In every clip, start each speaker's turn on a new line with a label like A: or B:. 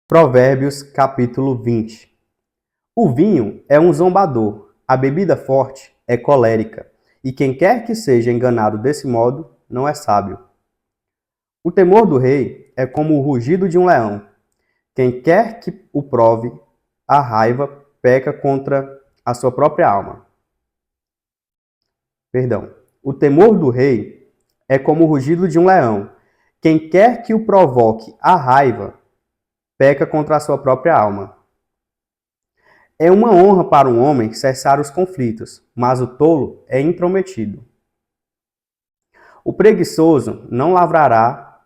A: Provérbios capítulo 20. O vinho é um zombador, a bebida forte é colérica, e quem quer que seja enganado desse modo não é sábio. O temor do rei é como o rugido de um leão. Quem quer que o prove a raiva peca contra a sua própria alma. Perdão. O temor do rei é como o rugido de um leão. Quem quer que o provoque a raiva peca contra a sua própria alma. É uma honra para um homem cessar os conflitos, mas o tolo é intrometido. O preguiçoso não lavrará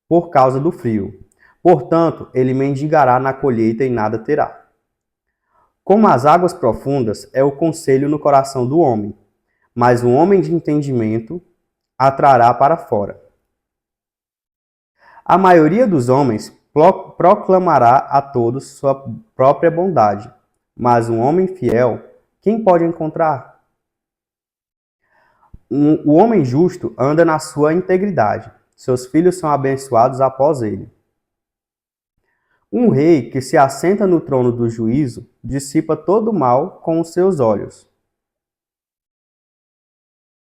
A: por causa do frio, portanto, ele mendigará na colheita e nada terá. Como as águas profundas é o conselho no coração do homem, mas um homem de entendimento atrará para fora. A maioria dos homens proclamará a todos sua própria bondade, mas um homem fiel, quem pode encontrar? O homem justo anda na sua integridade. Seus filhos são abençoados após ele. Um rei que se assenta no trono do juízo dissipa todo o mal com os seus olhos.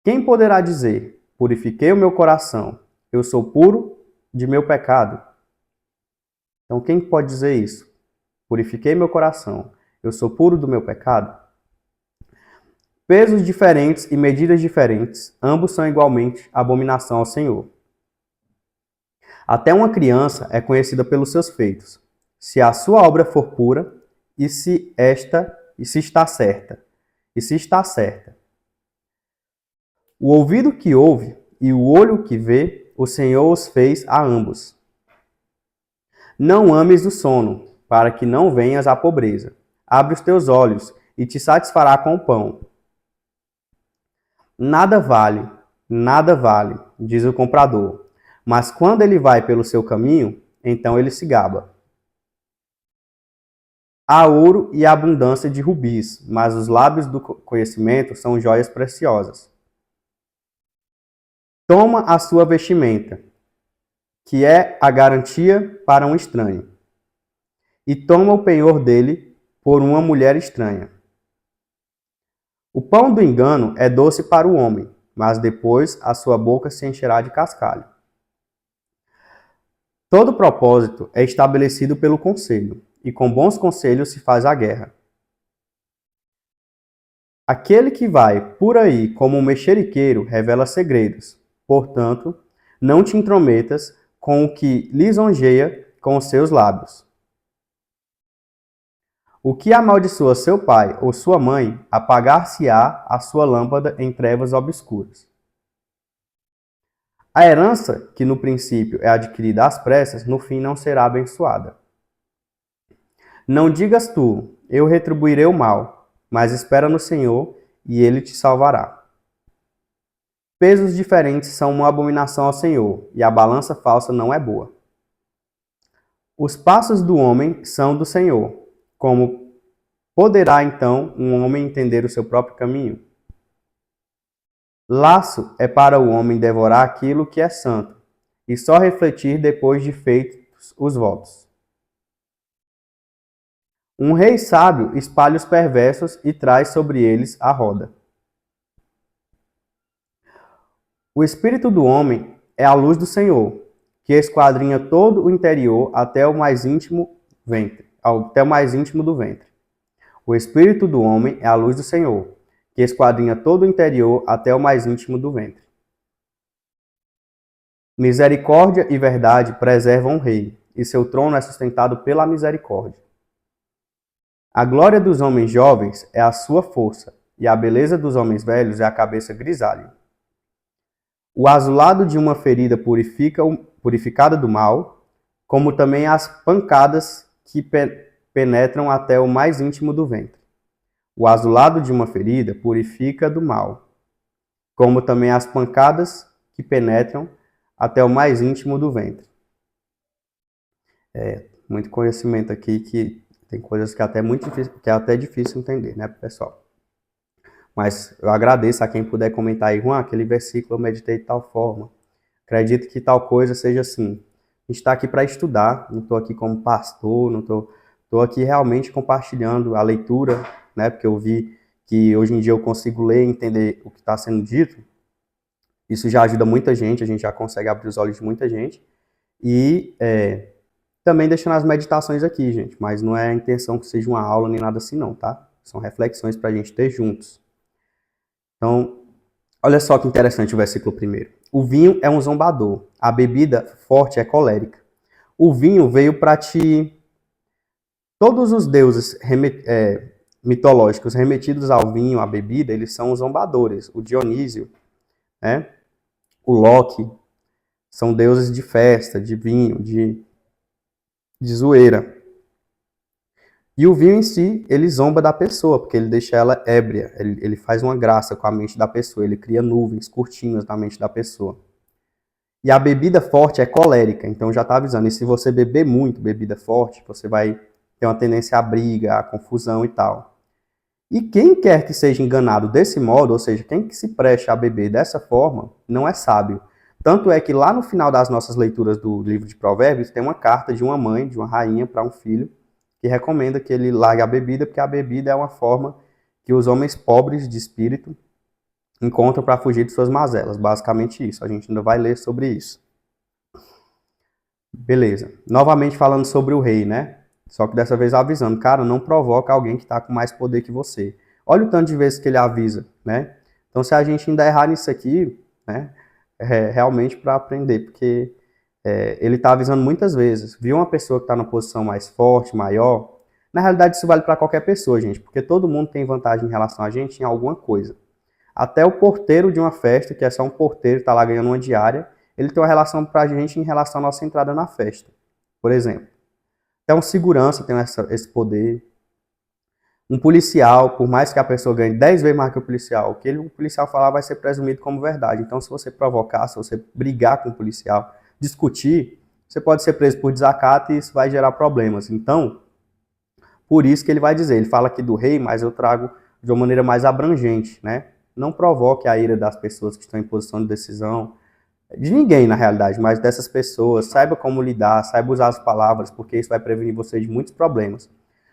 A: Quem poderá dizer: purifiquei o meu coração, eu sou puro de meu pecado? Então, quem pode dizer isso? Purifiquei meu coração, eu sou puro do meu pecado? Pesos diferentes e medidas diferentes, ambos são igualmente abominação ao Senhor. Até uma criança é conhecida pelos seus feitos, se a sua obra for pura e se está certa. O ouvido que ouve e o olho que vê, o Senhor os fez a ambos. Não ames o sono, para que não venhas à pobreza. Abre os teus olhos e te satisfará com o pão. Nada vale, diz o comprador. Mas quando ele vai pelo seu caminho, então ele se gaba. Há ouro e abundância de rubis, mas os lábios do conhecimento são joias preciosas. Toma a sua vestimenta, que é a garantia para um estranho, e toma o penhor dele por uma mulher estranha. O pão do engano é doce para o homem, mas depois a sua boca se encherá de cascalho. Todo propósito é estabelecido pelo conselho, e com bons conselhos se faz a guerra. Aquele que vai por aí como um mexeriqueiro revela segredos. Portanto, não te intrometas com o que lisonjeia com os seus lábios. O que amaldiçoa seu pai ou sua mãe, apagar-se-á a sua lâmpada em trevas obscuras. A herança, que no princípio é adquirida às pressas, no fim não será abençoada. Não digas tu, eu retribuirei o mal, mas espera no Senhor e ele te salvará. Pesos diferentes são uma abominação ao Senhor, e a balança falsa não é boa. Os passos do homem são do Senhor. Como poderá então um homem entender o seu próprio caminho? Laço é para o homem devorar aquilo que é santo, e só refletir depois de feitos os votos. Um rei sábio espalha os perversos e traz sobre eles a roda. O espírito do homem é a luz do Senhor, que esquadrinha todo o interior até o mais íntimo do ventre. O espírito do homem é a luz do Senhor, que esquadrinha todo o interior até o mais íntimo do ventre. Misericórdia e verdade preservam o rei, e seu trono é sustentado pela misericórdia. A glória dos homens jovens é a sua força, e a beleza dos homens velhos é a cabeça grisalha. O azulado de uma ferida purificada do mal, como também as pancadas que penetram até o mais íntimo do ventre. O azulado de uma ferida purifica do mal, como também as pancadas que penetram até o mais íntimo do ventre. Muito conhecimento aqui que tem coisas que é até difícil entender, né, pessoal? Mas eu agradeço a quem puder comentar aí, Juan, aquele versículo eu meditei de tal forma. Acredito que tal coisa seja assim. gente está aqui para estudar, não estou aqui como pastor, não estou aqui realmente compartilhando a leitura, né? Porque eu vi que hoje em dia eu consigo ler e entender o que está sendo dito. Isso já ajuda muita gente, a gente já consegue abrir os olhos de muita gente. E também deixando as meditações aqui, gente, mas não é a intenção que seja uma aula nem nada assim não, tá? São reflexões para a gente ter juntos. Então, olha só que interessante o versículo primeiro. O vinho é um zombador, a bebida forte é colérica. O vinho veio para te... Todos os deuses mitológicos remetidos ao vinho, à bebida, eles são os zombadores. O Dionísio, né? O Loki, são deuses de festa, de vinho, de zoeira. E o vinho em si, ele zomba da pessoa, porque ele deixa ela ébria, ele faz uma graça com a mente da pessoa, ele cria nuvens, cortinas na mente da pessoa. E a bebida forte é colérica, então já está avisando, e se você beber muito bebida forte, você vai ter uma tendência à briga, à confusão e tal. E quem quer que seja enganado desse modo, ou seja, quem que se preste a beber dessa forma, não é sábio. Tanto é que lá no final das nossas leituras do livro de Provérbios, tem uma carta de uma mãe, de uma rainha, para um filho, que recomenda que ele largue a bebida, porque a bebida é uma forma que os homens pobres de espírito encontram para fugir de suas mazelas. Basicamente isso, a gente ainda vai ler sobre isso. Beleza. Novamente falando sobre o rei, né? Só que dessa vez avisando, cara, não provoca alguém que está com mais poder que você. Olha o tanto de vezes que ele avisa, né? Então, se a gente ainda errar nisso aqui, né? É realmente para aprender, porque ele está avisando muitas vezes. Viu uma pessoa que está numa posição mais forte, maior? Na realidade, isso vale para qualquer pessoa, gente, porque todo mundo tem vantagem em relação a gente em alguma coisa. Até o porteiro de uma festa, que é só um porteiro, está lá ganhando uma diária, ele tem uma relação para a gente em relação à nossa entrada na festa, por exemplo. Até um segurança tem esse poder. Um policial, por mais que a pessoa ganhe 10 vezes mais que o que o policial falar vai ser presumido como verdade. Então, se você provocar, se você brigar com o policial, discutir, você pode ser preso por desacato e isso vai gerar problemas. Então, por isso que ele vai dizer, ele fala aqui do rei, mas eu trago de uma maneira mais abrangente, né? Não provoque a ira das pessoas que estão em posição de decisão, de ninguém na realidade, mas dessas pessoas, saiba como lidar, saiba usar as palavras, porque isso vai prevenir você de muitos problemas.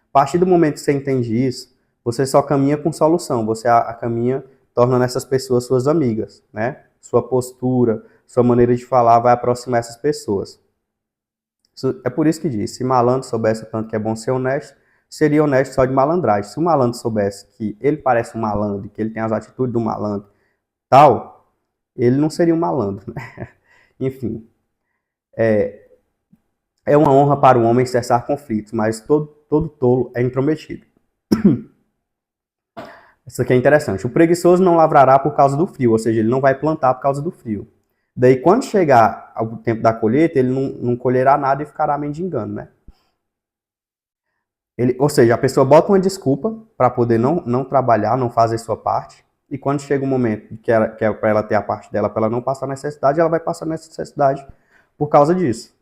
A: A partir do momento que você entende isso, você só caminha com solução, você caminha tornando essas pessoas suas amigas, né? Sua postura, sua maneira de falar vai aproximar essas pessoas. É por isso que diz, se malandro soubesse o tanto que é bom ser honesto, seria honesto só de malandragem. Se o malandro soubesse que ele parece um malandro, que ele tem as atitudes do malandro, tal, ele não seria um malandro, né? Enfim, é uma honra para o homem cessar conflitos, mas todo tolo é intrometido. Isso aqui é interessante. O preguiçoso não lavrará por causa do frio, ou seja, ele não vai plantar por causa do frio. Daí, quando chegar o tempo da colheita, ele não colherá nada e ficará mendigando, né? Ou seja, a pessoa bota uma desculpa para poder não trabalhar, não fazer sua parte, e quando chega o momento que é para ela ter a parte dela, para ela não passar necessidade, ela vai passar necessidade por causa disso.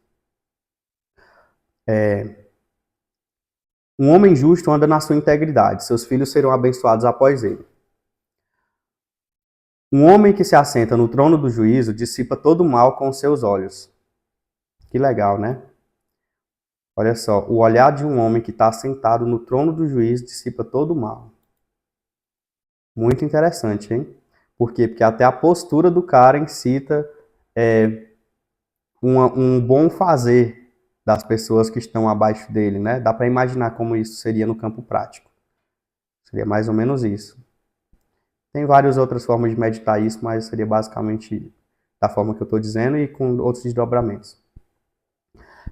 A: Um homem justo anda na sua integridade, seus filhos serão abençoados após ele. Um homem que se assenta no trono do juízo dissipa todo o mal com os seus olhos. Que legal, né? Olha só, o olhar de um homem que está sentado no trono do juízo dissipa todo o mal. Muito interessante, hein? Por quê? Porque até a postura do cara incita um bom fazer das pessoas que estão abaixo dele, né? Dá para imaginar como isso seria no campo prático. Seria mais ou menos isso. Tem várias outras formas de meditar isso, mas seria basicamente da forma que eu estou dizendo e com outros desdobramentos.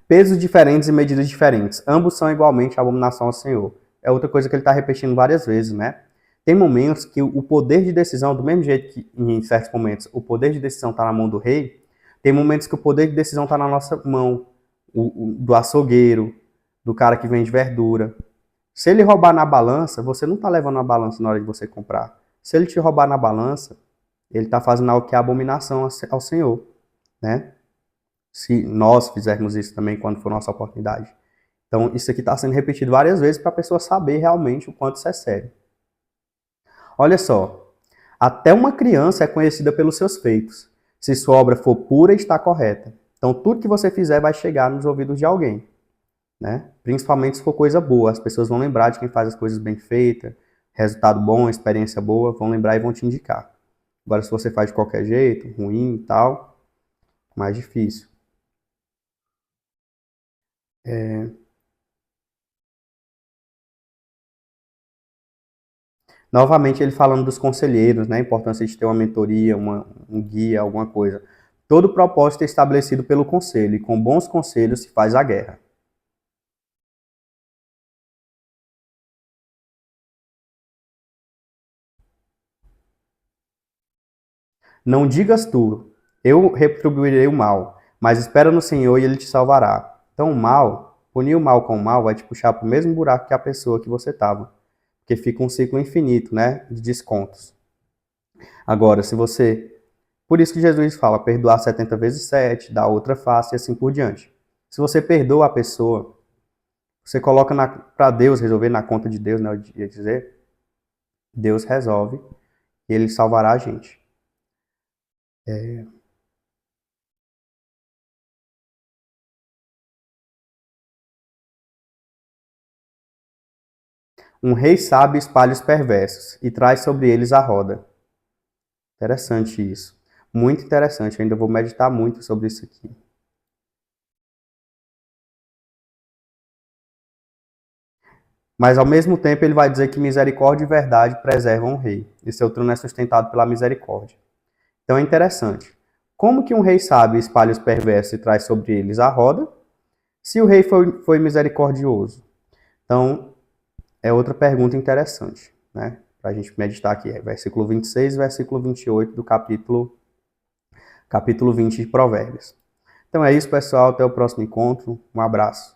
A: Pesos diferentes e medidas diferentes. Ambos são igualmente abominação ao Senhor. É outra coisa que ele está repetindo várias vezes, né? Tem momentos que o poder de decisão, do mesmo jeito que em certos momentos o poder de decisão está na mão do rei, tem momentos que o poder de decisão está na nossa mão, do açougueiro, do cara que vende verdura. Se ele roubar na balança, você não está levando a balança na hora de você comprar. Se ele te roubar na balança, ele está fazendo algo que é abominação ao Senhor, né? Se nós fizermos isso também quando for nossa oportunidade. Então, isso aqui está sendo repetido várias vezes para a pessoa saber realmente o quanto isso é sério. Olha só, até uma criança é conhecida pelos seus feitos. Se sua obra for pura, está correta. Então, tudo que você fizer vai chegar nos ouvidos de alguém, né? Principalmente se for coisa boa. As pessoas vão lembrar de quem faz as coisas bem feitas, resultado bom, experiência boa, vão lembrar e vão te indicar. Agora, se você faz de qualquer jeito, ruim e tal, mais difícil. Novamente, ele falando dos conselheiros, né? A importância de ter uma mentoria, um guia, alguma coisa. Todo propósito é estabelecido pelo conselho, e com bons conselhos se faz a guerra. Não digas tu, eu retribuirei o mal, mas espera no Senhor e ele te salvará. Então, o mal, punir o mal com o mal, vai te puxar para o mesmo buraco que a pessoa que você estava. Porque fica um ciclo infinito, né? De descontos. Agora, se você. Por isso que Jesus fala, perdoar 70 vezes 7, dar outra face e assim por diante. Se você perdoa a pessoa, você coloca para Deus resolver na conta de Deus, né? Eu ia dizer, Deus resolve e ele salvará a gente. Um rei sábio espalha os perversos e traz sobre eles a roda. Interessante isso. Muito interessante. Eu ainda vou meditar muito sobre isso aqui. Mas ao mesmo tempo ele vai dizer que misericórdia e verdade preservam o rei. E seu trono é sustentado pela misericórdia. Então é interessante. Como que um rei sábio espalha os perversos e traz sobre eles a roda, se o rei foi misericordioso? Então, é outra pergunta interessante, né? Para a gente meditar aqui. É versículo 26 e versículo 28 do capítulo 20 de Provérbios. Então é isso, pessoal. Até o próximo encontro. Um abraço.